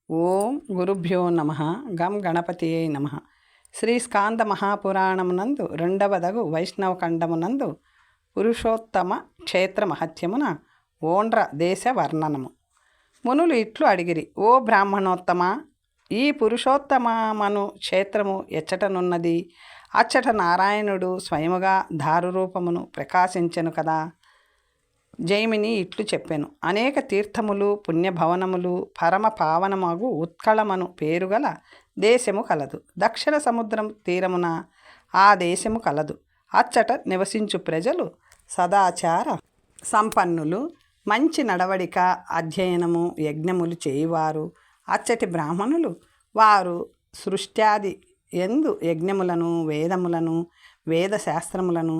ఓం గురుభ్యో నమ. గం గణపతియే నమ. శ్రీ స్కాంద మహాపురాణమునందు రెండవదగు వైష్ణవఖండమునందు పురుషోత్తమ క్షేత్ర మహత్యమున ఓండ్ర దేశ వర్ణనము. మునులు ఇట్లు అడిగిరి: ఓ బ్రాహ్మణోత్తమ, ఈ పురుషోత్తమను క్షేత్రము ఎచ్చటనున్నది? అచ్చట నారాయణుడు స్వయముగా దారురూపమును ప్రకాశించెను కదా. జైమిని ఇట్లు చెప్పెను: అనేక తీర్థములు, పుణ్యభవనములు, పరమ పావనమగు ఉత్కళమను పేరుగల దేశము కలదు. దక్షిణ సముద్రం తీరమున ఆ దేశము కలదు. అచ్చట నివసించు ప్రజలు సదాచార సంపన్నులు, మంచి నడవడిక, అధ్యయనము, యజ్ఞములు చేయువారు. అచ్చటి బ్రాహ్మణులు వారు సృష్ట్యాది ఎందు యజ్ఞములను, వేదములను, వేదశాస్త్రములను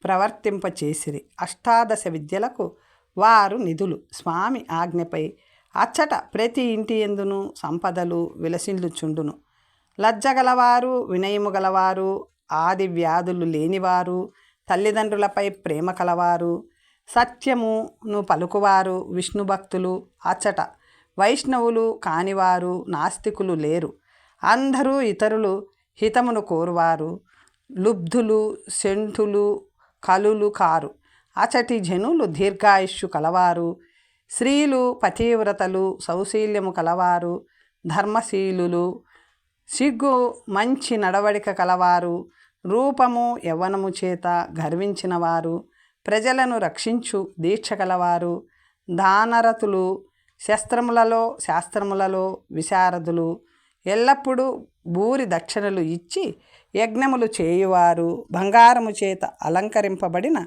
ప్రవర్తింపచేసిరి. అష్టాదశ విద్యలకు వారు నిధులు. స్వామి ఆజ్ఞపై అచ్చట ప్రతి ఇంటి ఎందును సంపదలు విలసిల్లుచుండును. లజ్జగలవారు, వినయము గలవారు, ఆది వ్యాధులు లేనివారు, తల్లిదండ్రులపై ప్రేమ కలవారు, సత్యమును పలుకువారు, విష్ణుభక్తులు. అచ్చట వైష్ణవులు కానివారు, నాస్తికులు లేరు. అందరూ ఇతరులు హితమును కోరువారు. లుబ్ధులు, శంఠులు, కలులు కారు. అచటి జనులు దీర్ఘాయుష్యు కలవారు. స్త్రీలు పతివ్రతలు, సౌశీల్యము కలవారు, ధర్మశీలులు, సిగ్గు మంచి నడవడిక కలవారు, రూపము యవ్వనము చేత గర్వించిన వారు, ప్రజలను రక్షించు దీక్ష కలవారు, దానరతులు, శాస్త్రములలో విశారదులు, ఎల్లప్పుడూ భూరి దక్షిణలు ఇచ్చి యజ్ఞములు చేయువారు, బంగారము చేత అలంకరింపబడిన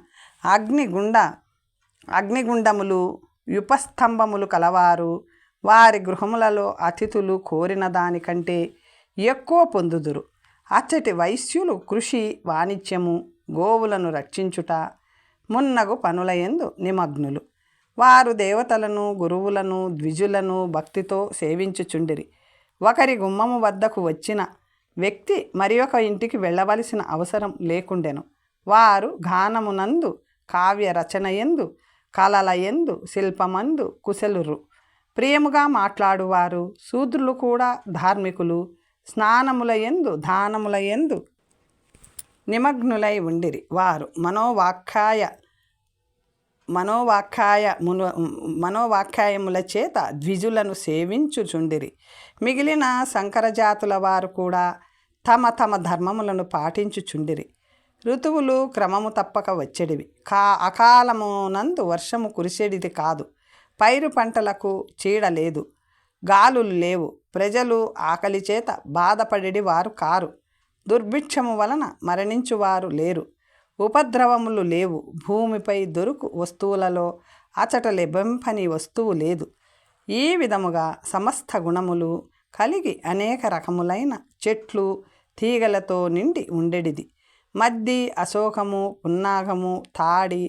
అగ్నిగుండములు, యుపస్తంభములు కలవారు. వారి గృహములలో అతిథులు కోరిన దానికంటే ఎక్కువ పొందుదురు. అచ్చటి వైశ్యులు కృషి, వాణిజ్యము, గోవులను రక్షించుట మున్నగు పనులయందు నిమగ్నులు. వారు దేవతలను, గురువులను, ద్విజులను భక్తితో సేవించుచుండిరి. ఒకరి గుమ్మము వద్దకు వచ్చిన వ్యక్తి మరి ఒక ఇంటికి వెళ్ళవలసిన అవసరం లేకుండెను. వారు గానమునందు, కావ్య రచనయందు, కళలయందు, శిల్పమందు కుశలురు. ప్రియముగా మాట్లాడువారు. శూద్రులు కూడా ధార్మికులు. స్నానములయందు, దానములయందు నిమగ్నులై ఉండిరి. వారు మనోవాక్కాయముల చేత ద్విజులను సేవించుచుండిరి. మిగిలిన సంకరజాతుల వారు కూడా తమ తమ ధర్మములను పాటించుచుండిరి. ఋతువులు క్రమము తప్పక వచ్చేడివి. అకాలమునందు వర్షము కురిసేడిది కాదు. పైరు పంటలకు చీడ లేదు, గాలులు లేవు. ప్రజలు ఆకలి చేత బాధపడేడి వారు కారు. దుర్భిక్షము వలన మరణించువారు లేరు. ఉపద్రవములు లేవు. భూమిపై దొరుకు వస్తువులలో అచట లెబెంపని వస్తువు లేదు. ఈ విధముగా సమస్త గుణములు కలిగి అనేక రకములైన చెట్లు, తీగలతో నిండి ఉండెడిది. మద్ది, అశోకము, పున్నాగము, తాడి,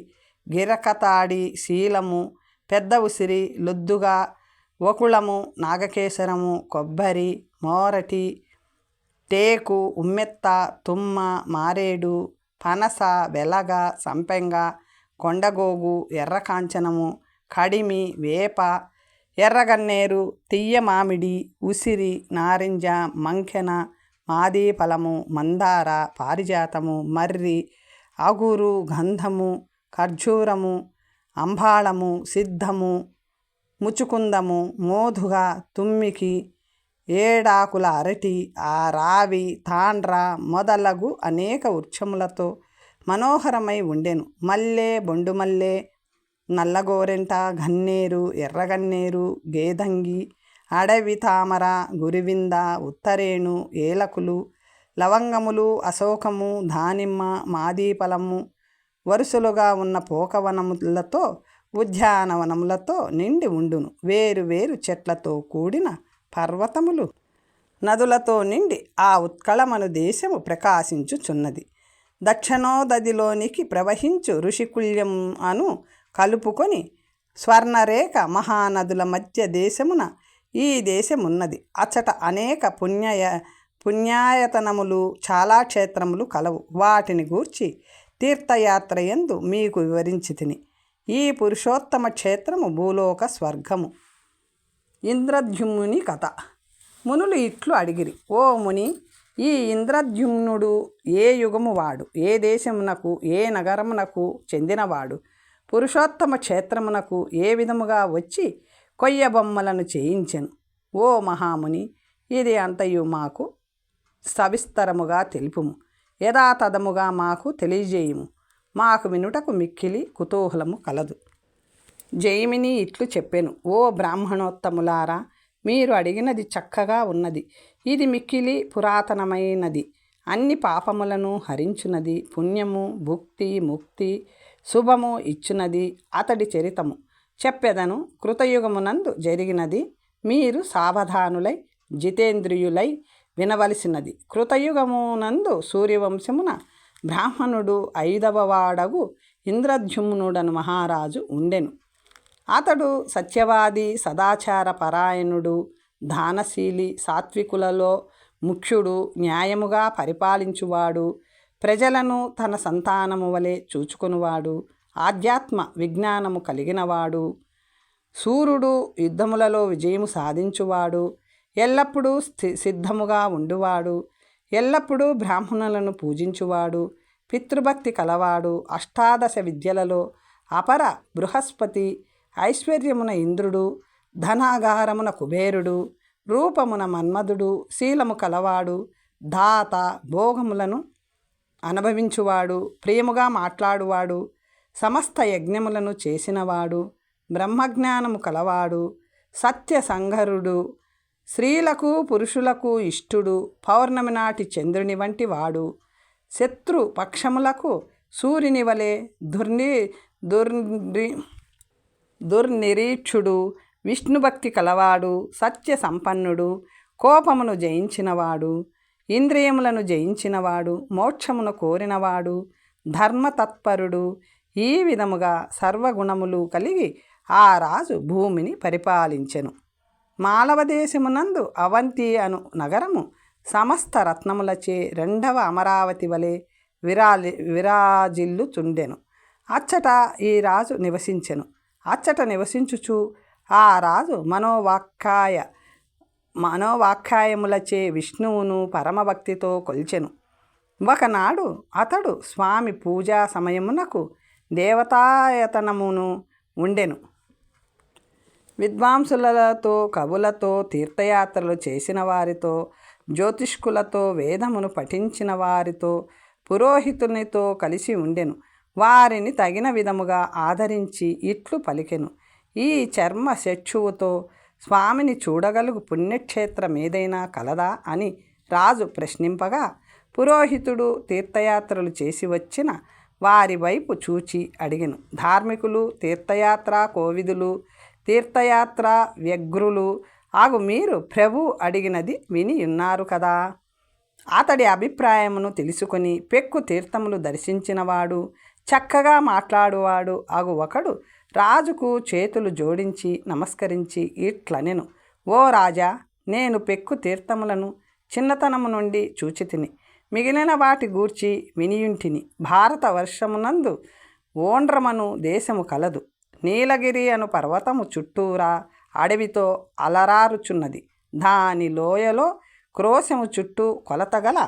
గిరకతాడి, శీలము, పెద్ద ఉసిరి, లొద్దుగా, వకుళము, నాగకేశరము, కొబ్బరి, మోరటి, టేకు, ఉమ్మెత్త, తుమ్మ, మారేడు, పనస, వెలగ, సంపెంగ, కొండగోగు, ఎర్రకాంచనము, కడిమి, వేప, ఎర్రగన్నేరు, తియ్య మామిడి, ఉసిరి, నారింజ, మంకెన, మాదీఫలము, మందార, పారిజాతము, మర్రి, అగురు, గంధము, ఖర్జూరము, అంబాళము, సిద్ధము, ముచుకుందము, మోదుగ, తుమ్మికి, ఏడాకుల అరటి, రావి, తాండ్ర మొదలగు అనేక వృక్షములతో మనోహరమై ఉండెను. మల్లె, బొండుమల్లె, నల్లగోరెంట, గన్నేరు, ఎర్రగన్నేరు, గేదంగి, అడవి తామర, గురివింద, ఉత్తరేణు, ఏలకులు, లవంగములు, అశోకము, దానిమ్మ, మాదీఫలము వరుసలుగా ఉన్న పోకవనములతో, ఉద్యానవనములతో నిండి ఉండును. వేరు వేరు చెట్లతో కూడిన పర్వతములు, నదులతో నిండి ఆ ఉత్కళమను దేశము ప్రకాశించుచున్నది. దక్షిణోదధిలోనికి ప్రవహించు ఋషికుల్యం అను కలుపుకొని స్వర్ణరేఖ మహానదుల మధ్య దేశమున ఈ దేశమున్నది. అచ్చట అనేక పుణ్యాయతనములు, చాలా క్షేత్రములు కలవు. వాటిని గూర్చి తీర్థయాత్రయందు మీకు వివరించి తిని. ఈ పురుషోత్తమ క్షేత్రము భూలోక స్వర్గము. ఇంద్రద్యుమ్నుని కథ. మునులు ఇట్లు అడిగిరి, ఓ ముని, ఈ ఇంద్రద్యుమ్నుడు ఏ యుగము వాడు, ఏ దేశమునకు ఏ నగరమునకు చెందినవాడు, పురుషోత్తమ క్షేత్రమునకు ఏ విధముగా వచ్చి కొయ్య బొమ్మలను చేయించెను? ఓ మహాముని, ఇది అంతయు మాకు సవిస్తరముగా తెలుపుము, యథాతథముగా మాకు తెలియజేయుము. మాకు వినుటకు మిక్కిలి కుతూహలము కలదు. జైమిని ఇట్లు చెప్పెను, ఓ బ్రాహ్మణోత్తములారా, మీరు అడిగినది చక్కగా ఉన్నది. ఇది మిక్కిలి పురాతనమైనది, అన్ని పాపములను హరించున్నది, పుణ్యము, భుక్తి, ముక్తి, శుభము ఇచ్చున్నది అతడి చరితము చెప్పెదను. కృతయుగమునందు జరిగినది, మీరు సావధానులై జితేంద్రియులై వినవలసినది. కృతయుగమునందు సూర్యవంశమున బ్రాహ్మణుడు 5వ వాడగు ఇంద్రద్యుమ్నుడను మహారాజు ఉండెను. అతడు సత్యవాది, సదాచార పరాయణుడు, దానశీలి, సాత్వికులలో ముఖ్యుడు, న్యాయముగా పరిపాలించువాడు, ప్రజలను తన సంతానము వలె చూచుకునివాడు, ఆధ్యాత్మ విజ్ఞానము కలిగినవాడు, సూర్యుడు యుద్ధములలో విజయము సాధించువాడు, ఎల్లప్పుడూ సిద్ధముగా ఉండువాడు, ఎల్లప్పుడూ బ్రాహ్మణులను పూజించువాడు, పితృభక్తి కలవాడు, అష్టాదశ విద్యలలో అపర బృహస్పతి, ఐశ్వర్యమున ఇంద్రుడు, ధనాగారమున కుబేరుడు, రూపమున మన్మధుడు, శీలము కలవాడు, దాత, భోగములను అనుభవించువాడు, ప్రియముగా మాట్లాడువాడు, సమస్త యజ్ఞములను చేసినవాడు, బ్రహ్మజ్ఞానము కలవాడు, సత్యసంగరుడు, స్త్రీలకు పురుషులకు ఇష్టుడు, పౌర్ణమి నాటి చంద్రుని వంటి వాడు, శత్రు పక్షములకు సూర్యుని వలె దుర్నిరీక్షుడు, విష్ణుభక్తి కలవాడు, సత్య సంపన్నుడు, కోపమును జయించినవాడు, ఇంద్రియములను జయించినవాడు, మోక్షమును కోరినవాడు, ధర్మతత్పరుడు. ఈ విధముగా సర్వగుణములు కలిగి ఆ రాజు భూమిని పరిపాలించెను. మాలవదేశమునందు అవంతి అను నగరము సమస్త రత్నములచే 2వ అమరావతి వలె విరాజిల్లుచుండెను. అచ్చట ఈ రాజు నివసించెను. అచ్చట నివసించుచు ఆ రాజు మనోవాక్కాయములచే విష్ణువును పరమభక్తితో కొల్చెను. ఒకనాడు అతడు స్వామి పూజా సమయమునకు దేవతాయతనమును ఉండెను. విద్వాంసులతో, కవులతో, తీర్థయాత్రలు చేసిన వారితో, జ్యోతిష్కులతో, వేదమును పఠించిన వారితో, పురోహితునితో కలిసి ఉండెను. వారిని తగిన విధముగా ఆదరించి ఇట్లు పలికెను, ఈ చర్మ చక్షువుతో స్వామిని చూడగలుగు పుణ్యక్షేత్రం ఏదైనా కలదా అని రాజు ప్రశ్నింపగా, పురోహితుడు తీర్థయాత్రలు చేసి వచ్చిన వారి వైపు చూచి అడిగెను. ధార్మికులు, తీర్థయాత్ర కోవిదులు, తీర్థయాత్ర వ్యగ్రులు ఆగు మీరు ప్రభు అడిగినది విని ఉన్నారు కదా. అతడి అభిప్రాయమును తెలుసుకొని పెక్కు తీర్థములు దర్శించినవాడు, చక్కగా మాట్లాడువాడు అగు ఒకడు రాజుకు చేతులు జోడించి నమస్కరించి ఇట్లనెను, ఓ రాజా, నేను పెక్కు తీర్థములను చిన్నతనము నుండి చూచితిని, మిగిలిన వాటి గూర్చి వినియుంటిని. భారత వర్షమునందు ఓండ్రమను దేశము కలదు. నీలగిరి అను పర్వతము చుట్టూరా అడవితో అలరారుచున్నది. దాని లోయలో క్రోశము చుట్టూ కొలతగల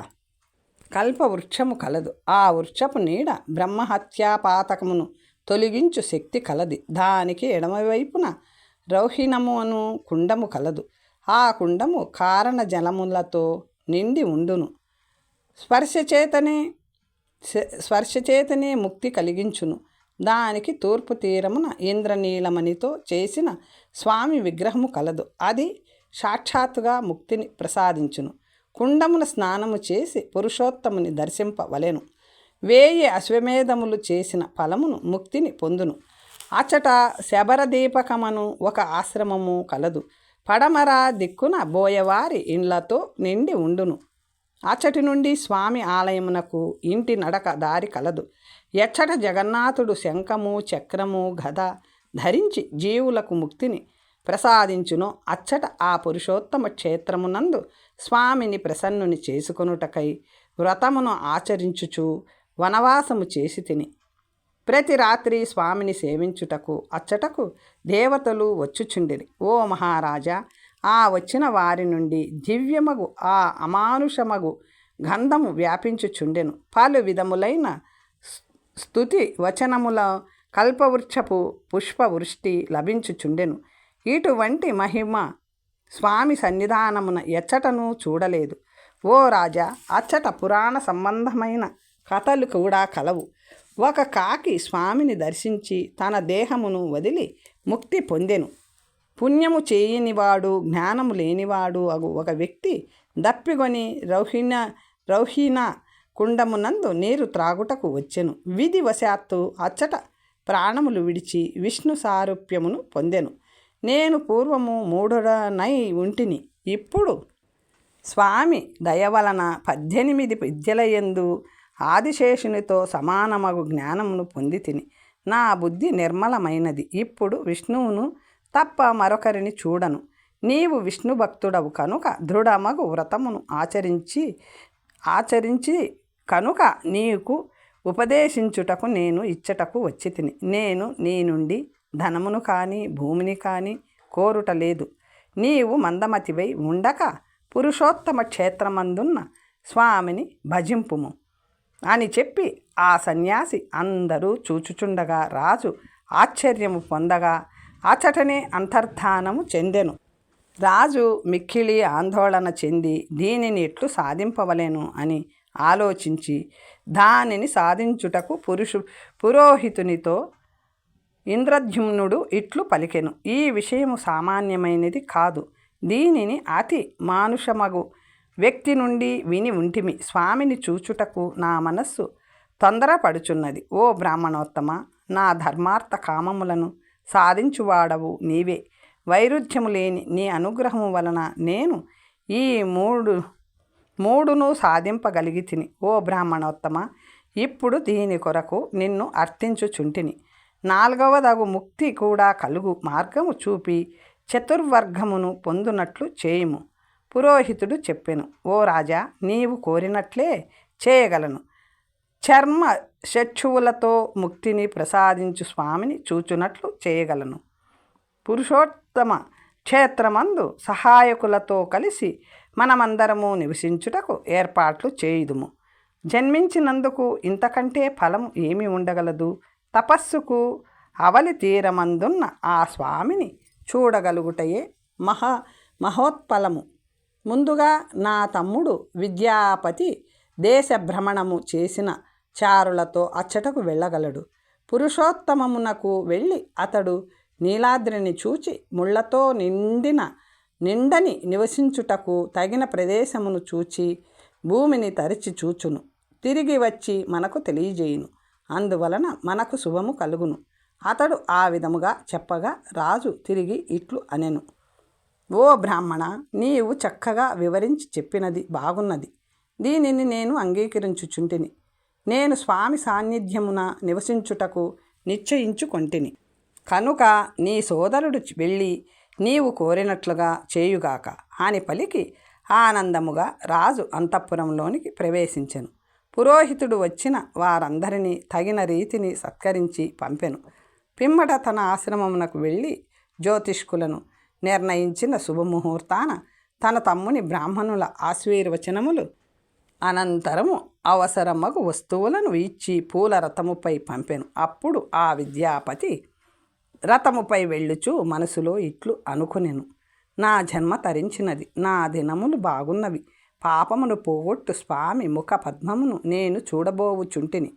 కల్పవృక్షము కలదు. ఆ వృక్షపు నీడ బ్రహ్మహత్యాపాతకమును తొలగించు శక్తి కలది. దానికి ఎడమవైపున రౌహిణము అను కుండము కలదు. ఆ కుండము కారణ జలములతో నిండి ఉండును. స్పర్శచేతనే ముక్తి కలిగించును. దానికి తూర్పు తీరమున ఇంద్రనీలమణితో చేసిన స్వామి విగ్రహము కలదు. అది సాక్షాత్తుగా ముక్తిని ప్రసాదించును. కుండమున స్నానము చేసి పురుషోత్తముని దర్శింపవలెను. 1000 అశ్వమేధములు చేసిన ఫలమును ముక్తిని పొందును. అచ్చట శబరదీపకమను ఒక ఆశ్రమము కలదు. పడమర దిక్కున బోయవారి ఇండ్లతో నిండి ఉండును. అచ్చటి నుండి స్వామి ఆలయమునకు ఇంటి నడక దారి కలదు. ఎచ్చట జగన్నాథుడు శంఖము, చక్రము, గద ధరించి జీవులకు ముక్తిని ప్రసాదించును. అచ్చట ఆ పురుషోత్తమ క్షేత్రమునందు స్వామిని ప్రసన్నుని చేసుకొనుటకై వ్రతమును ఆచరించుచు వనవాసము చేసి తిని. ప్రతి రాత్రి స్వామిని సేవించుటకు అచ్చటకు దేవతలు వచ్చుచుండిరి. ఓ మహారాజా, ఆ వచ్చిన వారి నుండి దివ్యమగు ఆ అమానుషమగు గంధము వ్యాపించుచుండెను. పలు విధములైన స్తుతి వచనముల కల్పవృక్షపు పుష్పవృష్టి లభించుచుండెను. ఇటువంటి మహిమ స్వామి సన్నిధానమున ఎచ్చటను చూడలేదు. ఓ రాజా, అచ్చట పురాణ సంబంధమైన కథలు కూడా కలవు. ఒక కాకి స్వామిని దర్శించి తన దేహమును వదిలి ముక్తి పొందెను. పుణ్యము చేయనివాడు, జ్ఞానము లేనివాడు అగు ఒక వ్యక్తి దప్పిగొని రౌహీన కుండమునందు నీరు త్రాగుటకు వచ్చెను. విధివశాత్తు అచ్చట ప్రాణములు విడిచి విష్ణు సారూప్యమును పొందెను. నేను పూర్వము మూఢుడనై ఉంటిని, ఇప్పుడు స్వామి దయవలన 18 విద్యలయందు ఆదిశేషునితో సమానమగు జ్ఞానమును పొంది తిని. నా బుద్ధి నిర్మలమైనది. ఇప్పుడు విష్ణువును తప్ప మరొకరిని చూడను. నీవు విష్ణు భక్తుడవు కనుక దృఢమగు వ్రతమును ఆచరించి కనుక నీకు ఉపదేశించుటకు నేను ఇచ్చటకు వచ్చి తిని. నేను నీ నుండి ధనమును కానీ భూమిని కానీ కోరుట లేదు. నీవు మందమతివై ఉండక పురుషోత్తమ క్షేత్రమందున్న స్వామిని భజింపుము అని చెప్పి ఆ సన్యాసి అందరూ చూచుచుండగా రాజు ఆశ్చర్యము పొందగా అచటనే అంతర్ధానము చెందెను. రాజు మిక్కిలి ఆందోళన చెంది దీనిని ఎట్లు సాధింపవలేను అని ఆలోచించి దానిని సాధించుటకు పురోహితునితో ఇంద్రద్యుమ్నుడు ఇట్లు పలికెను. ఈ విషయము సామాన్యమైనది కాదు. దీనిని అతి మానుషమగు వ్యక్తి నుండి విని ఉంటిమి. స్వామిని చూచుటకు నా మనస్సు తొందరపడుచున్నది. ఓ బ్రాహ్మణోత్తమ, నా ధర్మార్థ కామములను సాధించువాడవు నీవే. వైరుధ్యము లేని నీ అనుగ్రహము వలన నేను ఈ మూడును సాధింపగలిగి తిని. ఓ బ్రాహ్మణోత్తమ, ఇప్పుడు దీని కొరకు నిన్ను అర్థించుచుంటిని. 4వదగు ముక్తి కూడా కలుగు మార్గము చూపి చతుర్వర్గమును పొందునట్లు చేయుము. పురోహితుడు చెప్పెను. ఓ రాజా, నీవు కోరినట్లే చేయగలను. చర్మ చక్షువులతో ముక్తిని ప్రసాదించు స్వామిని చూచునట్లు చేయగలను. పురుషోత్తమ క్షేత్రమందు సహాయకులతో కలిసి మనమందరము నివసించుటకు ఏర్పాట్లు చేయుదుము. జన్మించినందుకు ఇంతకంటే ఫలం ఏమి ఉండగలదు? తపస్సుకు అవలి తీరమందున్న ఆ స్వామిని చూడగలుగుటయే మహోత్పలము. ముందుగా నా తమ్ముడు విద్యాపతి దేశ భ్రమణము చేసిన చారులతో అచ్చటకు వెళ్ళగలడు. పురుషోత్తమమునకు వెళ్ళి అతడు నీలాద్రిని చూచి ముళ్లతో నిండని నివసించుటకు తగిన ప్రదేశమును చూచి భూమిని తరిచి చూచును. తిరిగి వచ్చి మనకు తెలియజేయును. అందువలన మనకు శుభము కలుగును. అతడు ఆ విధముగా చెప్పగా రాజు తిరిగి ఇట్లు అనెను. ఓ బ్రాహ్మణ, నీవు చక్కగా వివరించి చెప్పినది బాగున్నది. దీనిని నేను అంగీకరించుచుంటిని. నేను స్వామి సాన్నిధ్యమున నివసించుటకు నిశ్చయించుకొంటిని కనుక నీ సోదరుడు వెళ్ళి నీవు కోరినట్లుగా చేయుగాక అని పలికి ఆనందముగా రాజు అంతఃపురంలోనికి ప్రవేశించెను. పురోహితుడు వచ్చిన వారందరినీ తగిన రీతిని సత్కరించి పంపెను. పిమ్మట తన ఆశ్రమమునకు వెళ్ళి జ్యోతిష్కులను నిర్ణయించిన శుభముహూర్తాన తన తమ్ముని బ్రాహ్మణుల ఆశీర్వచనములు అనంతరము అవసరమగు వస్తువులను ఇచ్చి పూల రథముపై పంపెను. అప్పుడు ఆ విద్యాపతి రథముపై వెళ్ళుచు మనసులో ఇట్లు అనుకునెను. నా జన్మ తరించినది, నా దినములు బాగున్నవి. పాపమును పోగొట్టు స్వామి ముఖ పద్మమును నేను చూడబోవుచుంటిని.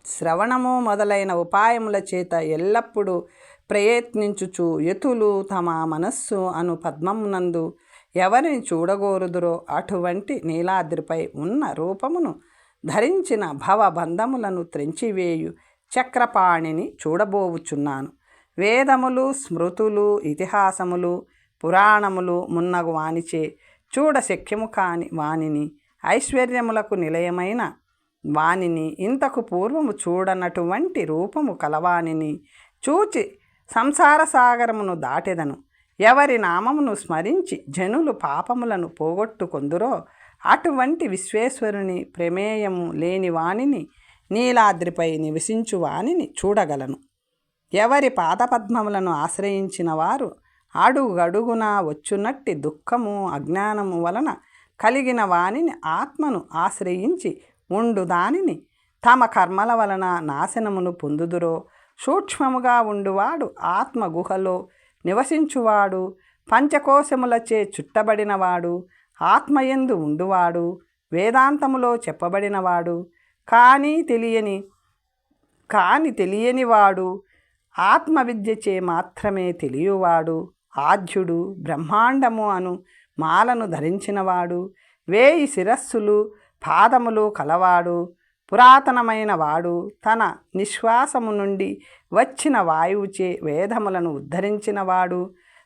శ్రవణము మొదలైన ఉపాయముల చేత ఎల్లప్పుడూ ప్రయత్నించుచు యతులు తమ మనస్సు అను పద్మమునందు ఎవరిని చూడగోరుదురో అటువంటి నీలాద్రిపై ఉన్న రూపమును ధరించిన భవబంధములను త్రెంచివేయు చక్రపాణిని చూడబోవుచున్నాను. వేదములు, స్మృతులు, ఇతిహాసములు, పురాణములు మున్నగు వానిచే చూడశక్యము కాని వానిని, ఐశ్వర్యములకు నిలయమైన వానిని, ఇంతకు పూర్వము చూడనటువంటి రూపము కలవానిని చూచి సంసార సాగరమును దాటెదను. ఎవరి నామమును స్మరించి జనులు పాపములను పోగొట్టుకొందురో అటువంటి విశ్వేశ్వరుని ప్రమేయము లేని వానిని, నీలాద్రిపై నివసించు వానిని చూడగలను. ఎవరి పాదపద్మములను ఆశ్రయించిన వారు అడుగడుగున వచ్చునట్టి దుఃఖము అజ్ఞానము వలన కలిగిన వానిని ఆత్మను ఆశ్రయించి ఉండు దానిని తమ కర్మల వలన నాశనమును పొందుదురో, సూక్ష్మముగా ఉండువాడు ఆత్మ గుహలో నివసించువాడు, పంచకోశములచే చుట్టబడినవాడు, ఆత్మయందు ఉండువాడు, వేదాంతములో చెప్పబడినవాడు, కానీ తెలియనివాడు, ఆత్మవిద్యచే మాత్రమే తెలియవాడు, ఆద్యుడు, బ్రహ్మాండము అను మాలను ధరించినవాడు, 1000 శిరస్సులు పాదములు కలవాడు, పురాతనమైన వాడు, తన నిశ్వాసము నుండి వచ్చిన వాయువుచే వేదములను ఉద్ధరించినవాడు,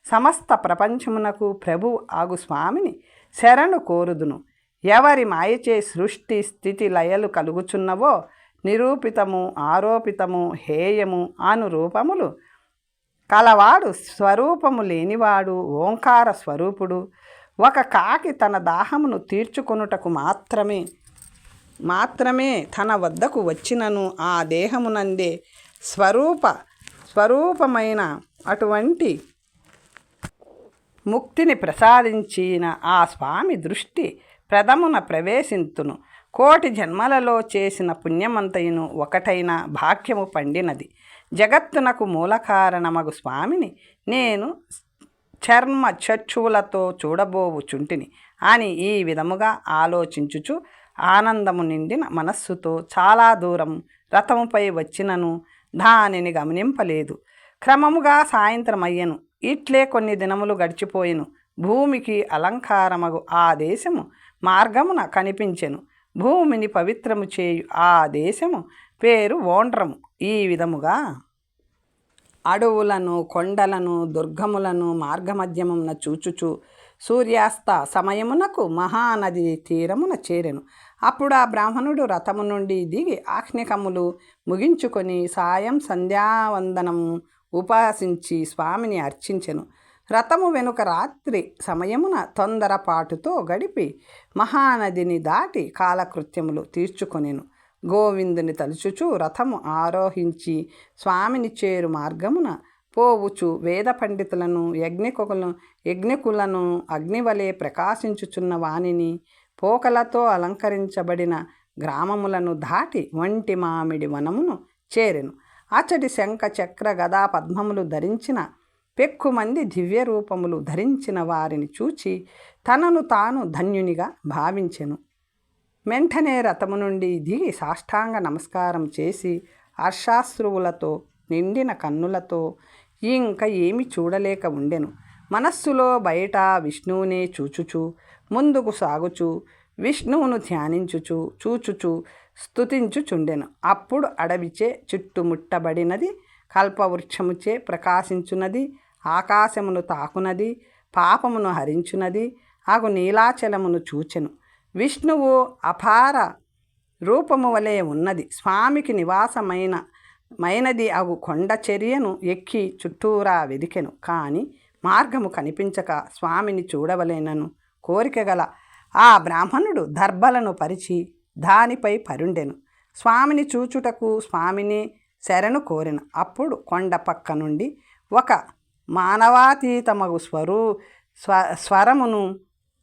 సమస్త ప్రపంచమునకు ప్రభు ఆగు స్వామిని శరణు కోరుదును. ఎవరి మాయచే సృష్టి స్థితి లయలు కలుగుచున్నవో, నిరూపితము ఆరోపితము హేయము అను రూపములు కలవాడు, స్వరూపము లేనివాడు, ఓంకార స్వరూపుడు, ఒక కాకి తన దాహమును తీర్చుకొనుటకు మాత్రమే తన వద్దకు వచ్చినను ఆ దేహమునందే స్వరూపమైన అటువంటి ముక్తిని ప్రసాదించిన ఆ స్వామి దృష్టి ప్రథమున ప్రవేశింతును. 1,000,000 జన్మలలో చేసిన పుణ్యమంతయును ఒకటైన భాగ్యము పండినది. జగత్తునకు మూలకారణమగు స్వామిని నేను చర్మ చక్షువులతో చూడబోవుచుంటిని అని ఈ విధముగా ఆలోచించుచు ఆనందము నిండిన మనస్సుతో చాలా దూరం రథముపై వచ్చినను దానిని గమనింపలేదు. క్రమముగా సాయంత్రమయ్యను. ఇట్లే కొన్ని దినములు గడిచిపోయెను. భూమికి అలంకారమగు ఆ దేశము మార్గమున కనిపించెను. భూమిని పవిత్రము చేయు ఆ దేశము పేరు ఓండ్రము. ఈ విధముగా అడవులను, కొండలను, దుర్గములను మార్గమధ్యమున చూచుచు సూర్యాస్త సమయమునకు మహానది తీరమున చేరెను. అప్పుడు ఆ బ్రాహ్మణుడు రథము నుండి దిగి ఆహ్నికములు ముగించుకొని సాయం సంధ్యావందనము ఉపాసించి స్వామిని అర్చించెను. రథము వెనుక రాత్రి సమయమున తొందరపాటుతో గడిపి మహానదిని దాటి కాలకృత్యములు తీర్చుకొనెను. గోవిందుని తలుచుచు రథము ఆరోహించి స్వామిని చేరు మార్గమున పోవుచు వేద పండితులను యజ్ఞకులను అగ్నివలే ప్రకాశించుచున్న వానిని పోకలతో అలంకరించబడిన గ్రామములను దాటి వంటి మామిడి వనమును చేరెను. అచ్చటి శంఖ చక్ర గదా పద్మములు ధరించిన పెక్కుమంది దివ్య రూపములు ధరించిన వారిని చూచి తనను తాను ధన్యునిగా భావించెను. వెంటనే రథము నుండి దిగి సాష్టాంగ నమస్కారం చేసి హర్షాశ్రువులతో నిండిన కన్నులతో ఇంక ఏమి చూడలేక ఉండెను. మనస్సులో బయట విష్ణువునే చూచుచు ముందుకు సాగుచు విష్ణువును చూచుచు స్తుతించుచుండెను. అప్పుడు అడవిచే చుట్టుముట్టబడినది, కల్పవృక్షముచే ప్రకాశించున్నది, ఆకాశమును తాకునది, పాపమును హరించున్నది అగు నీలాచలమును చూచెను. విష్ణువు అపార రూపము వలె ఉన్నది. స్వామికి నివాసమైనది అగు కొండ చర్యను ఎక్కి చుట్టూరా వెదికెను. కానీ మార్గము కనిపించక స్వామిని చూడవలేనను కోరిక గల ఆ బ్రాహ్మణుడు దర్భలను పరిచి దానిపై పరుండెను. స్వామిని చూచుటకు స్వామిని శరణు కోరెను. అప్పుడు కొండ పక్క నుండి ఒక మానవాతీతమగు స్వరమును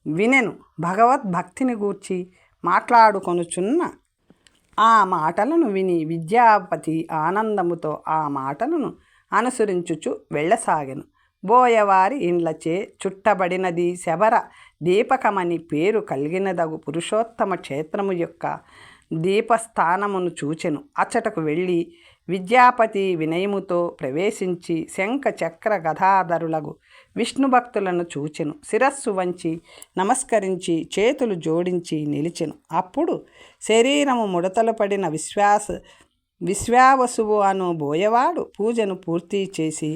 వినెను. భగవద్భక్తిని గూర్చి మాట్లాడుకొనుచున్న ఆ మాటలను విని విద్యాపతి ఆనందముతో ఆ మాటలను అనుసరించుచు వెళ్ళసాగెను. బోయవారి ఇండ్లచే చుట్టబడినది శబర దీపకమని పేరు కలిగినదగు పురుషోత్తమ క్షేత్రము యొక్క దీపస్థానమును చూచెను. అచ్చటకు వెళ్ళి విద్యాపతి వినయముతో ప్రవేశించి శంఖ చక్ర గదాధరులగు విష్ణు భక్తులను చూచెను. శిరస్సు వంచి నమస్కరించి చేతులు జోడించి నిలిచెను. అప్పుడు శరీరము ముడతలు పడిన విశ్వావసువు అను బోయవాడు పూజను పూర్తి చేసి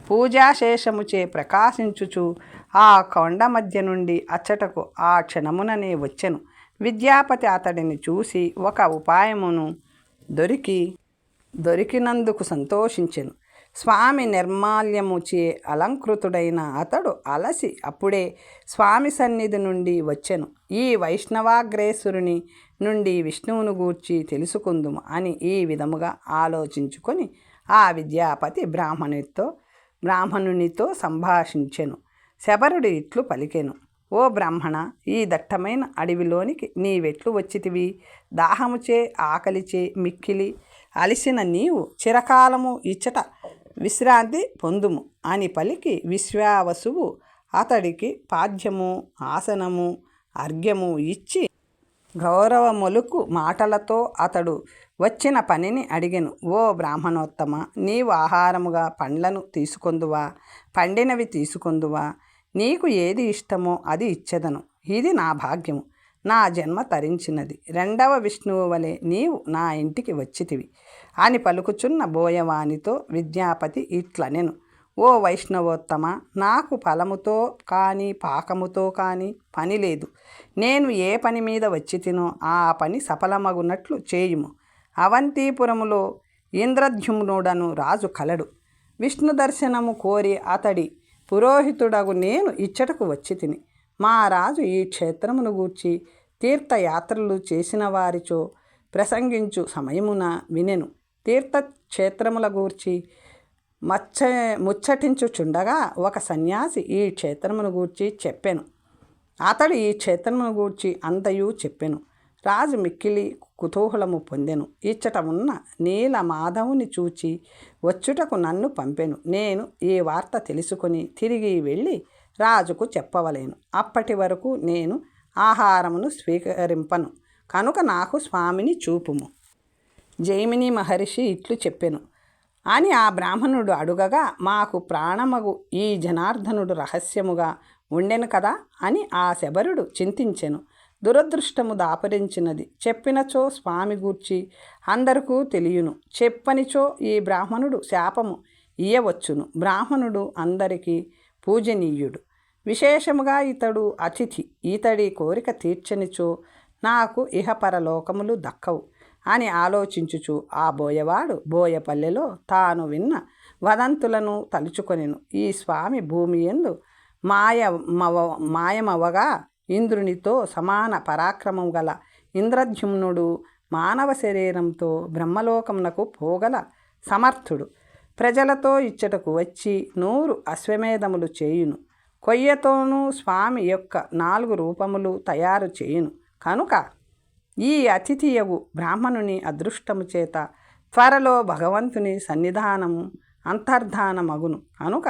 పూజాశేషముచే ప్రకాశించుచు ఆ కొండ మధ్య నుండి అచ్చటకు ఆ క్షణముననే వచ్చెను. విద్యాపతి అతడిని చూసి ఒక ఉపాయమును దొరికినందుకు సంతోషించెను. స్వామి నిర్మాల్యముచే అలంకృతుడైన అతడు అలసి అప్పుడే స్వామి సన్నిధి నుండి వచ్చెను. ఈ వైష్ణవాగ్రేసురుని నుండి విష్ణువును గూర్చి తెలుసుకుందుము అని ఈ విధముగా ఆలోచించుకొని ఆ విద్యాపతి బ్రాహ్మణునితో సంభాషించెను. శబరుడు ఇట్లు పలికెను. ఓ బ్రాహ్మణ, ఈ దట్టమైన అడవిలోనికి నీవెట్లు వచ్చితివి? దాహముచే ఆకలిచే మిక్కిలి అలిసిన నీవు చిరకాలము ఇచ్చట విశ్రాంతి పొందుము అని పలికి విశ్వావసువు అతడికి పాద్యము ఆసనము అర్ఘ్యము ఇచ్చి గౌరవములుకు మాటలతో అతడు వచ్చిన పనిని అడిగెను. ఓ బ్రాహ్మణోత్తమ, నీవు ఆహారముగా పండ్లను తీసుకొందువా, పండినవి తీసుకొందువా? నీకు ఏది ఇష్టమో అది ఇచ్చెదను. ఇది నా భాగ్యము, నా జన్మ తరించినది. రెండవ విష్ణువు వలె నీవు నా ఇంటికి వచ్చితివి అని పలుకుచున్న బోయవానితో విద్యాపతి ఇట్లనెను. ఓ వైష్ణవోత్తమ, నాకు ఫలముతో కానీ పాకముతో కానీ పని లేదు. నేను ఏ పని మీద వచ్చి తినో ఆ పని సఫలమగునట్లు చేయుము. అవంతిపురములో ఇంద్రద్యుమ్నుడను రాజు కలడు. విష్ణు దర్శనము కోరి అతడి పురోహితుడగు నేను ఇచ్చటకు వచ్చి తిని. మా రాజు ఈ క్షేత్రమును గూర్చి తీర్థయాత్రలు చేసిన వారిచో ప్రసంగించు సమయమున వినెను. తీర్థక్షేత్రముల గూర్చి ముచ్చటించుచుండగా ఒక సన్యాసి ఈ క్షేత్రమును గూర్చి చెప్పెను. అతడు ఈ క్షేత్రమును గూర్చి అంతయు చెప్పెను. రాజు మిక్కిలి కుతూహలము పొందెను. ఇచ్చట ఉన్న నీల మాధవుని చూచి వచ్చుటకు నన్ను పంపెను. నేను ఈ వార్త తెలుసుకొని తిరిగి వెళ్ళి రాజుకు చెప్పవలేను. అప్పటి వరకు నేను ఆహారమును స్వీకరింపను కనుక నాకు స్వామిని చూపుము. జైమిని మహర్షి ఇట్లు చెప్పెను అని ఆ బ్రాహ్మణుడు అడుగగా, మాకు ప్రాణమగు ఈ జనార్దనుడు రహస్యముగా ఉండెను కదా అని ఆ శబరుడు చింతించెను. దురదృష్టము దాపరించినది. చెప్పినచో స్వామి గూర్చి అందరికీ తెలియను, చెప్పనిచో ఈ బ్రాహ్మణుడు శాపము ఇయ్యవచ్చును. బ్రాహ్మణుడు అందరికీ పూజనీయుడు, విశేషముగా ఇతడు అతిథి. ఇతడి కోరిక తీర్చనిచో నాకు ఇహపరలోకములు దక్కవు అని ఆలోచించుచు ఆ బోయవాడు బోయపల్లెలో తాను విన్న వదంతులను తలుచుకొనెను. ఈ స్వామి భూమి యందు మాయమవగా ఇంద్రునితో సమాన పరాక్రమం గల ఇంద్రద్యుమ్నుడు మానవ శరీరంతో బ్రహ్మలోకమునకు పోగల సమర్థుడు. ప్రజలతో ఇచ్చటకు వచ్చి 100 అశ్వమేధములు చేయును. కొయ్యతోనూ స్వామి యొక్క 4 రూపములు తయారు చేయును. కనుక ఈ అతిథియగు బ్రాహ్మణుని అదృష్టము చేత త్వరలో భగవంతుని సన్నిధానము అంతర్ధానమగును. కనుక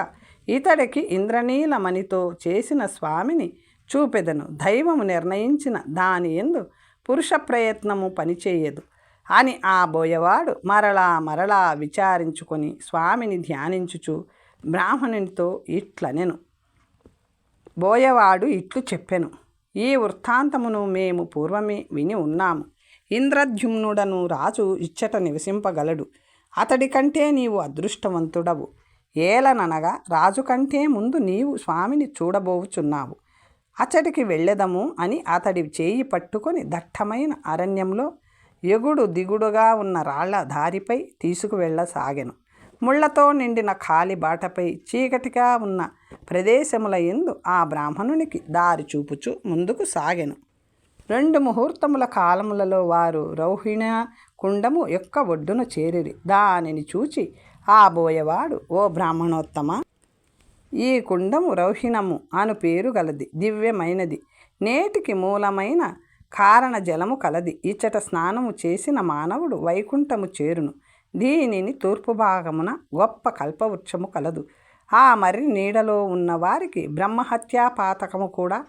ఇతడికి ఇంద్రనీలమణితో చేసిన స్వామిని చూపెదను. దైవము నిర్ణయించిన దాని యందు పురుష ప్రయత్నము పనిచేయదు అని ఆ బోయవాడు మరలా విచారించుకొని స్వామిని ధ్యానించుచు బ్రాహ్మణునితో ఇట్లనెను. బోయవాడు ఇట్లు చెప్పెను. ఈ వృత్తాంతమును మేము పూర్వమే విని ఉన్నాము. ఇంద్రద్యుమ్నుడను రాజు ఇచ్చట నివసింపగలడు. అతడి కంటే నీవు అదృష్టవంతుడవు. ఏలననగా రాజు కంటే ముందు నీవు స్వామిని చూడబోచున్నావు. అచ్చటికి వెళ్ళెదము అని అతడి చేయి పట్టుకొని దట్టమైన అరణ్యంలో ఎగుడు దిగుడుగా ఉన్న రాళ్ల దారిపై తీసుకువెళ్ళసాగెను. ముళ్లతో నిండిన ఖాళీ బాటపై చీకటిగా ఉన్న ప్రదేశముల యందు ఆ బ్రాహ్మణునికి దారి చూపుచు ముందుకు సాగెను. 2 ముహూర్తముల కాలములలో వారు రౌహిణ కుండము యొక్క ఒడ్డున చేరిరి. దానిని చూచి ఆ బోయవాడు, ఓ బ్రాహ్మణోత్తమ, ఈ కుండము రౌహిణము అను పేరు గలది, దివ్యమైనది, నేటికి మూలమైన కారణ జలము కలది. ఇచ్చట స్నానము చేసిన మానవుడు వైకుంఠము చేరును. దీనిని తూర్పు భాగమున గొప్ప కల్పవృక్షము కలదు. ఆ మర్రి నీడలో ఉన్న వారికి బ్రహ్మహత్యా పాతకము కూడా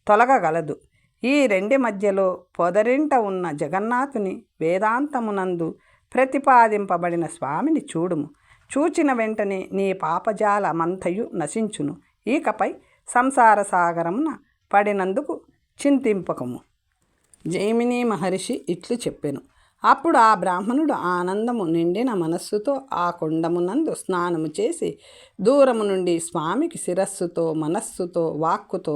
తొలగగలదు. ఈ 2 మధ్యలో పొదరింట ఉన్న జగన్నాథుని వేదాంతమునందు ప్రతిపాదింపబడిన స్వామిని చూడుము. చూచిన వెంటనే నీ పాపజాల మంతయు నశించును. ఇకపై సంసార సాగరమున పడినందుకు చింతింపకము. జైమిని మహర్షి ఇట్లు చెప్పెను. అప్పుడు ఆ బ్రాహ్మణుడు ఆనందము నిండిన మనస్సుతో ఆ కుండమునందు స్నానము చేసి దూరము నుండి స్వామికి శిరస్సుతో మనస్సుతో వాక్కుతో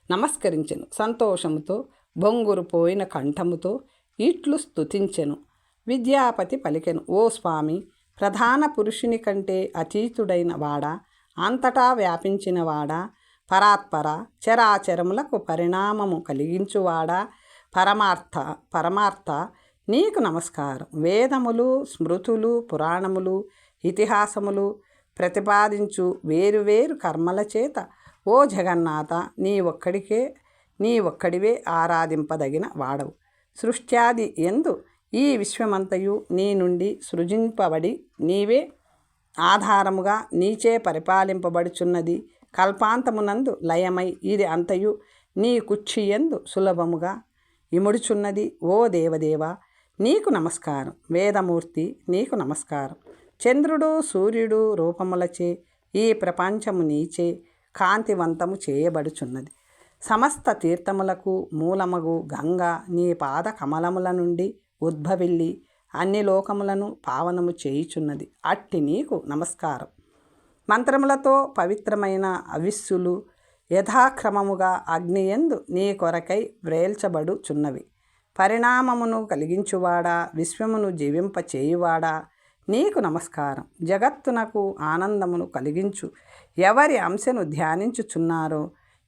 నమస్కరించెను. సంతోషముతో బొంగురు పోయిన కంఠముతో ఇట్లు స్తుతించెను. విద్యాపతి పలికెను. ఓ స్వామి, ప్రధాన పురుషుని కంటే అతీతుడైన వాడా, అంతటా వ్యాపించిన వాడా, పరాత్పర, చరాచరములకు పరిణామము కలిగించువాడా, పరమార్థ నీకు నమస్కారం. వేదములు, స్మృతులు, పురాణములు ఇతిహాసములు ప్రతిపాదించు వేరువేరు కర్మల చేత ఓ జగన్నాథ నీ ఒక్కడివే ఆరాధింపదగిన వాడవు. సృష్ట్యాది ఎందు ఈ విశ్వమంతయు నీ నుండి సృజింపబడి నీవే ఆధారముగా నీచే పరిపాలింపబడుచున్నది. కల్పాంతమునందు లయమై ఇది అంతయు నీ కుక్షియందు సులభముగా ఇముడుచున్నది. ఓ దేవదేవ నీకు నమస్కారం. వేదమూర్తి నీకు నమస్కారం. చంద్రుడు సూర్యుడు రూపములచే ఈ ప్రపంచము నీచే కాంతివంతము చేయబడుచున్నది. సమస్త తీర్థములకు మూలమగు గంగ నీ పాద కమలముల నుండి ఉద్భవిల్లి అన్ని లోకములను పావనము చేయుచున్నది. అట్టి నీకు నమస్కారం. మంత్రములతో పవిత్రమైన అవిస్సులు యథాక్రమముగా అగ్నియందు నీ కొరకై వ్రేల్చబడుచున్నవి. పరిణామమును కలిగించువాడా, విశ్వమును జీవింపచేయువాడా నీకు నమస్కారం. జగత్తునకు ఆనందమును కలిగించు ఎవరి అంశను ధ్యానించుచున్నారో,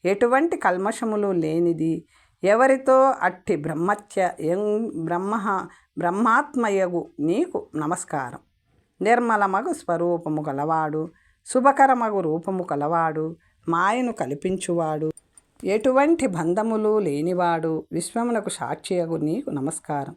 ఎటువంటి కల్మషములు లేనిది ఎవరితో అట్టి బ్రహ్మాత్మయగు నీకు నమస్కారం. నిర్మలమగు స్వరూపము గలవాడు, శుభకరమగు రూపము కలవాడు, మాయను కల్పించువాడు, ఎటువంటి బంధములు లేనివాడు, విశ్వమునకు సాక్షియగు నీకు నమస్కారం.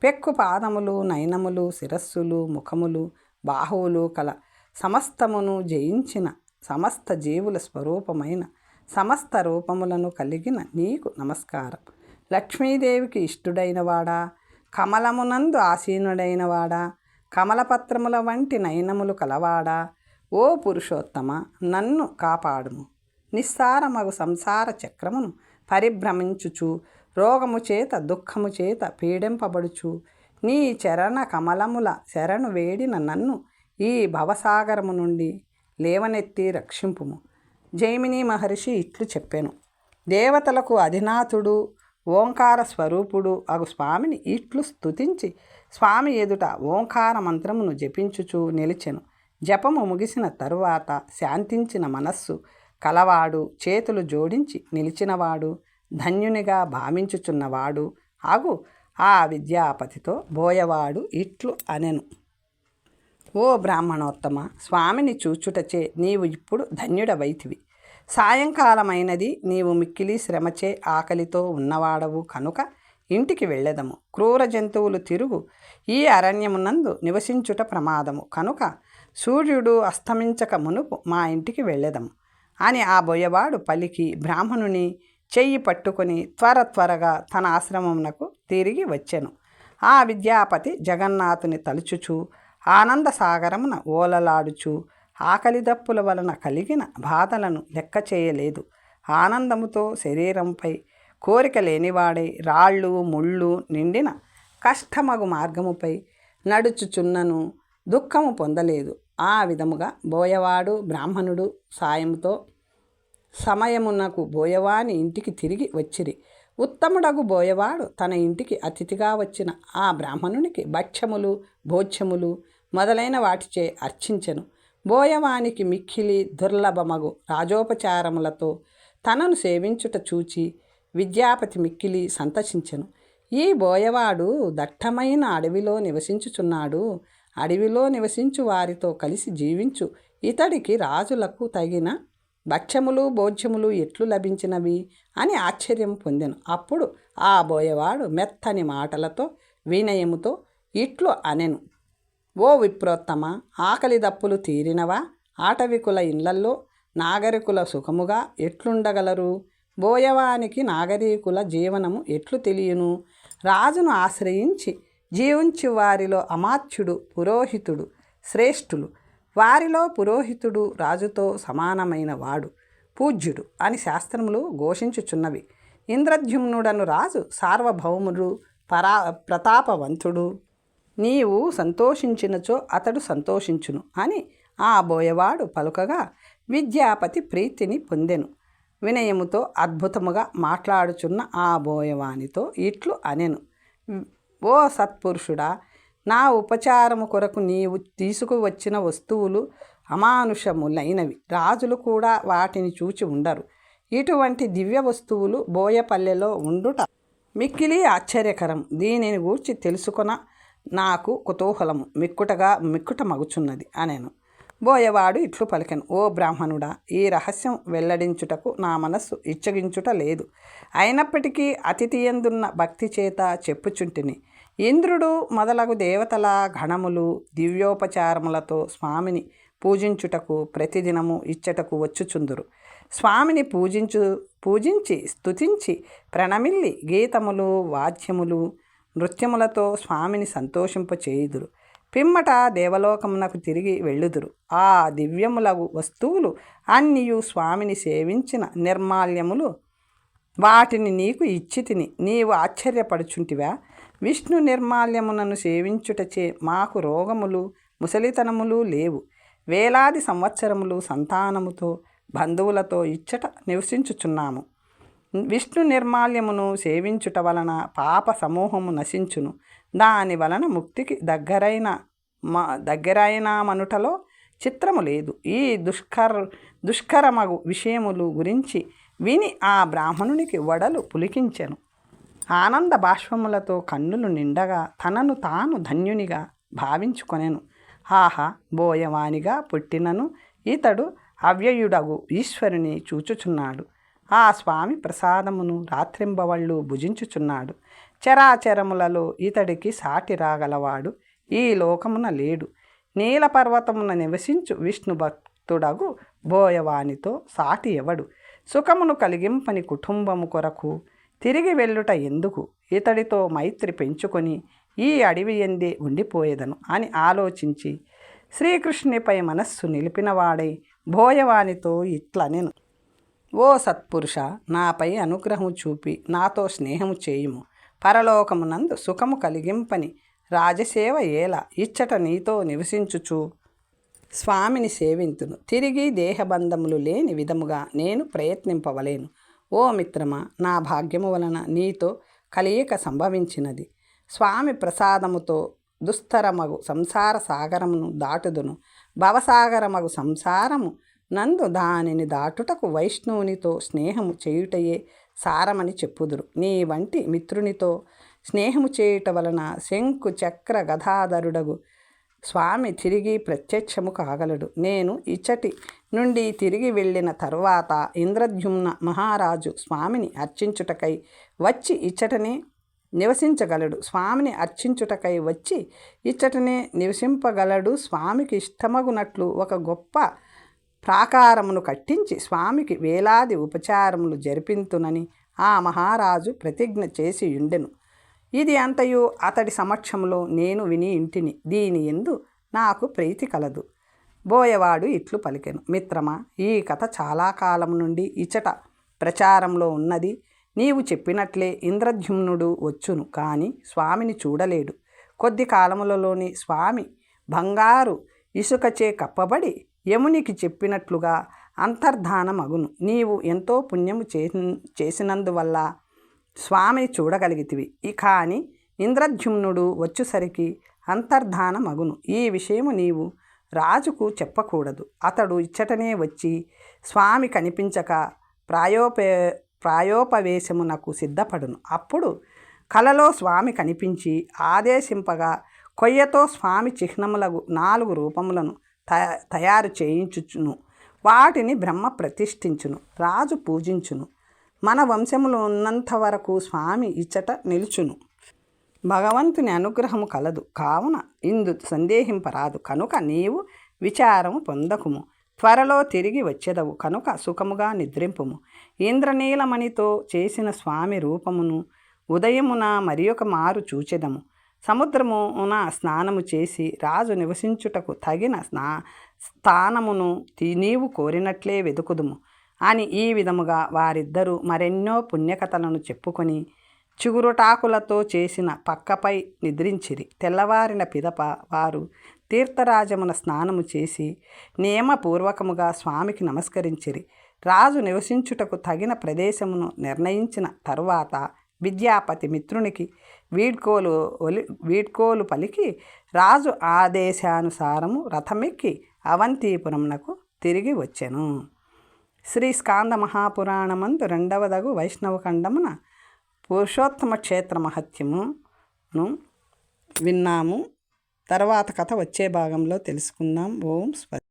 పెక్కు పాదములు, నయనములు, శిరస్సులు, ముఖములు, బాహువులు కల సమస్తమును జయించిన సమస్త జీవుల స్వరూపమైన సమస్త రూపములను కలిగిన నీకు నమస్కారం. లక్ష్మీదేవికి ఇష్టుడైనవాడా, కమలమునందు ఆసీనుడైనవాడా, కమలపత్రముల వంటి నయనములు కలవాడా, ఓ పురుషోత్తమ నన్ను కాపాడుము. నిస్సారమగు సంసార చక్రమును పరిభ్రమించుచు రోగము చేత దుఃఖము చేత పీడింపబడుచు నీ చరణ కమలముల శరణు వేడిన నన్ను ఈ భవసాగరము నుండి లేవనెత్తి రక్షింపుము. జైమిని మహర్షి ఇట్లు చెప్పెను. దేవతలకు అధినాథుడు ఓంకార స్వరూపుడు అగు స్వామిని ఇట్లు స్తుతించి స్వామి ఎదుట ఓంకార మంత్రమును జపించుచు నిలిచెను. జపము ముగిసిన తరువాత శాంతించిన మనస్సు కలవాడు, చేతులు జోడించి నిలిచినవాడు, ధన్యునిగా భావించుచున్నవాడు అగు ఆ విద్యాపతితో బోయవాడు ఇట్లు అనెను. ఓ బ్రాహ్మణోత్తమ, స్వామిని చూచుటచే నీవు ఇప్పుడు ధన్యుడవైతివి. సాయంకాలమైనది, నీవు మిక్కిలి శ్రమచే ఆకలితో ఉన్నవాడవు కనుక ఇంటికి వెళ్ళెదము. క్రూర జంతువులు తిరుగు ఈ అరణ్యమునందు నివసించుట ప్రమాదము కనుక సూర్యుడు అస్తమించక మునుపు మా ఇంటికి వెళ్ళెదము అని ఆ బోయవాడు పలికి బ్రాహ్మణుని చెయ్యి పట్టుకొని త్వరగా తన ఆశ్రమమునకు తిరిగి వచ్చెను. ఆ విద్యాపతి జగన్నాథుని తలుచుచు ఆనంద సాగరమున ఓలలాడుచు ఆకలి దప్పుల వలన కలిగిన బాధలను లెక్క చేయలేదు. ఆనందముతో శరీరంపై కోరిక లేనివాడై రాళ్ళు ముళ్ళు నిండిన కష్టమగు మార్గముపై నడుచుచున్నను దుఃఖము పొందలేదు. ఆ విధముగా బోయవాడు బ్రాహ్మణుడు సాయముతో సమయమునకు బోయవాని ఇంటికి తిరిగి వచ్చిరి. ఉత్తముడగు బోయవాడు తన ఇంటికి అతిథిగా వచ్చిన ఆ బ్రాహ్మణునికి భక్ష్యములు భోజ్యములు మొదలైన వాటిచే అర్చించెను. బోయవానికి మిక్కిలి దుర్లభమగు రాజోపచారములతో తనను సేవించుట చూచి విద్యాపతి మిక్కిలి సంతసించెను. ఈ బోయవాడు దట్టమైన అడవిలో నివసించుచున్నాడు. అడవిలో నివసించు వారితో కలిసి జీవించు ఇతడికి రాజులకు తగిన భక్ష్యములు భోజ్యములు ఎట్లు లభించినవి అని ఆశ్చర్యం పొందెను. అప్పుడు ఆ బోయవాడు మెత్తని మాటలతో వినయముతో ఇట్లు అనెను. ఓ విప్రోత్తమ, ఆకలి దప్పులు తీరినవా? ఆటవికుల ఇళ్లల్లో నాగరికుల సుఖముగా ఎట్లుండగలరు? బోయవానికి నాగరికుల జీవనము ఎట్లు తెలియను? రాజును ఆశ్రయించి జీవించు వారిలో అమాత్యుడు పురోహితుడు శ్రేష్ఠులు. వారిలో పురోహితుడు రాజుతో సమానమైన వాడు పూజ్యుడు అని శాస్త్రములు ఘోషించుచున్నవి. ఇంద్రద్యుమ్నుడను రాజు సార్వభౌముడు ప్రతాపవంతుడు. నీవు సంతోషించినచో అతడు సంతోషించును అని ఆ బోయవాడు పలుకగా విద్యాపతి ప్రీతిని పొందెను. వినయముతో అద్భుతముగా మాట్లాడుచున్న ఆ బోయవానితో ఇట్లు అనెను. ఓ సత్పురుషుడా, నా ఉపచారము కొరకు నీవు తీసుకువచ్చిన వస్తువులు అమానుషములైనవి. రాజులు కూడా వాటిని చూచి ఉండరు. ఇటువంటి దివ్య వస్తువులు బోయపల్లెలో ఉండుట మిక్కిలి ఆశ్చర్యకరం. దీనిని గూర్చి తెలుసుకొన నాకు కుతూహలము మిక్కుట మగుచున్నది అనెను. బోయవాడు ఇట్లు పలికెను. ఓ బ్రాహ్మణుడా, ఈ రహస్యం వెల్లడించుటకు నా మనస్సు ఇచ్చగించుట లేదు. అయినప్పటికీ అతిథి యందున్న భక్తి చేత చెప్పుచుంటిని. ఇంద్రుడు మొదలగు దేవతల గణములు దివ్యోపచారములతో స్వామిని పూజించుటకు ప్రతిదినము ఇచ్చటకు వచ్చుచుందురు. స్వామిని పూజించి స్తుతించి ప్రణమిల్లి గీతములు వాద్యములు నృత్యములతో స్వామిని సంతోషింపచేయుదురు. పిమ్మట దేవలోకమునకు తిరిగి వెళ్ళుదురు. ఆ దివ్యములగు వస్తువులు అన్నియు స్వామిని సేవించిన నిర్మాల్యములు. వాటిని నీకు ఇచ్చితిని, నీవు ఆశ్చర్యపడుచుంటివా? విష్ణు నిర్మాల్యమునను సేవించుటచే మాకు రోగములు ముసలితనములు లేవు. వేలాది సంవత్సరములు సంతానముతో బంధువులతో ఇచ్చట నివసించుచున్నాము. విష్ణు నిర్మాల్యమును సేవించుట వలన పాప సమూహము నశించును. దాని వలన ముక్తికి దగ్గరైన మనుటలో చిత్రము లేదు. ఈ దుష్కరమగు విషయములు గురించి విని ఆ బ్రాహ్మణునికి వడలు పులికించెను. ఆనంద బాష్పములతో కన్నులు నిండగా తనను తాను ధన్యునిగా భావించుకొనెను. ఆహా, బోయవానిగా పుట్టినను ఇతడు అవ్యయుడగు ఈశ్వరుని చూచుచున్నాడు. ఆ స్వామి ప్రసాదమును రాత్రింబవళ్ళు భుజించుచున్నాడు. చరాచరములలో ఇతడికి సాటి రాగలవాడు ఈ లోకమున లేడు. నీలపర్వతమున నివసించు విష్ణు భక్తుడగు బోయవానితో సాటి ఎవడు? సుఖమును కలిగింపని కుటుంబము కొరకు తిరిగి వెళ్ళుట ఎందుకు? ఇతడితో మైత్రి పెంచుకొని ఈ అడవి ఎందే ఉండిపోయేదను అని ఆలోచించి శ్రీకృష్ణునిపై మనస్సు నిలిపినవాడై బోయవానితో ఇట్లనెను. ఓ సత్పురుష, నాపై అనుగ్రహము చూపి నాతో స్నేహము చేయుము. పరలోకమునందు సుఖము కలిగింపని రాజసేవ ఏల ఇచ్చట నీతో నివసించుచు స్వామిని సేవింతును. తిరిగి దేహబంధములు లేని విధముగా నేను ప్రయత్నింపవలేను. ఓ మిత్రమా, నా భాగ్యము వలన నీతో కలియక సంభవించినది. స్వామి ప్రసాదముతో దుస్తరమగు సంసార సాగరమును దాటుదును. భవసాగరమగు సంసారము నందు దానిని దాటుటకు వైష్ణవునితో స్నేహము చేయుటయే సారమని చెప్పుదురు. నీ వంటి మిత్రునితో స్నేహము చేయుట వలన శంకు చక్ర గదాధరుడగు స్వామి తిరిగి ప్రత్యక్షము కాగలడు. నేను ఇచ్చటి నుండి తిరిగి వెళ్ళిన తరువాత ఇంద్రద్యుమ్న మహారాజు స్వామిని అర్చించుటకై వచ్చి ఇచ్చటనే నివసించగలడు. స్వామిని అర్చించుటకై వచ్చి ఇచ్చటనే నివసింపగలడు. స్వామికి ఇష్టమగునట్లు ఒక గొప్ప ప్రాకారమును కట్టించి స్వామికి వేలాది ఉపచారములు జరిపింతునని ఆ మహారాజు ప్రతిజ్ఞ చేసి ఉండెను. ఇది అంతయు అతడి సమక్షంలో నేను విని ఇంటిని. దీని యందు నాకు ప్రీతి కలదు. బోయవాడు ఇట్లు పలికెను. మిత్రమా, ఈ కథ చాలా కాలం నుండి ఇచట ప్రచారంలో ఉన్నది. నీవు చెప్పినట్లే ఇంద్రద్యుమ్నుడు వచ్చును, కానీ స్వామిని చూడలేడు. కొద్ది కాలములలోని స్వామి బంగారు ఇసుకచే కప్పబడి యమునికి చెప్పినట్లుగా అంతర్ధానమగును. నీవు ఎంతో పుణ్యము చేసినందువల్ల స్వామిని చూడగలిగితివి. కానీ ఇంద్రద్యుమ్నుడు వచ్చేసరికి అంతర్ధానమగును. ఈ విషయము నీవు రాజుకు చెప్పకూడదు. అతడు ఇచ్చటనే వచ్చి స్వామి కనిపించక ప్రాయోపవేశమునకు సిద్ధపడును. అప్పుడు కలలో స్వామి కనిపించి ఆదేశింపగా కొయ్యతో స్వామి చిహ్నములకు 4 రూపములను తయారు చేయించుచును. వాటిని బ్రహ్మ ప్రతిష్ఠించును, రాజు పూజించును. మన వంశములు ఉన్నంత వరకు స్వామి ఇచ్చట నిలుచును. భగవంతుని అనుగ్రహము కలదు కావున ఇందు సందేహింపరాదు. కనుక నీవు విచారము పొందకుము. త్వరలో తిరిగి వచ్చేదవు కనుక సుఖముగా నిద్రింపుము. ఇంద్రనీలమణితో చేసిన స్వామి రూపమును ఉదయమున మరియొక మారు చూచెదము. సముద్రమున స్నానము చేసి రాజు నివసించుటకు తగిన స్థానమును నీవు కోరినట్లే వెతుకుదుము అని ఈ విధముగా వారిద్దరూ మరెన్నో పుణ్యకథలను చెప్పుకొని చిగురుటాకులతో చేసిన పక్కపై నిద్రించిరి. తెల్లవారిన పిదప వారు తీర్థరాజమున స్నానము చేసి నియమపూర్వకముగా స్వామికి నమస్కరించిరి. రాజు నివసించుటకు తగిన ప్రదేశమును నిర్ణయించిన తరువాత విద్యాపతి మిత్రునికి వీడ్కోలు పలికి రాజు ఆదేశానుసారము రథమెక్కి అవంతిపురమునకు తిరిగి వచ్చెను. శ్రీ స్కాంద మహాపురాణమందు 2వ వైష్ణవ ఖండమున పురుషోత్తమ క్షేత్ర మహత్యమును విన్నాము. తర్వాత కథ వచ్చే భాగంలో తెలుసుకుందాం. ఓం స్వ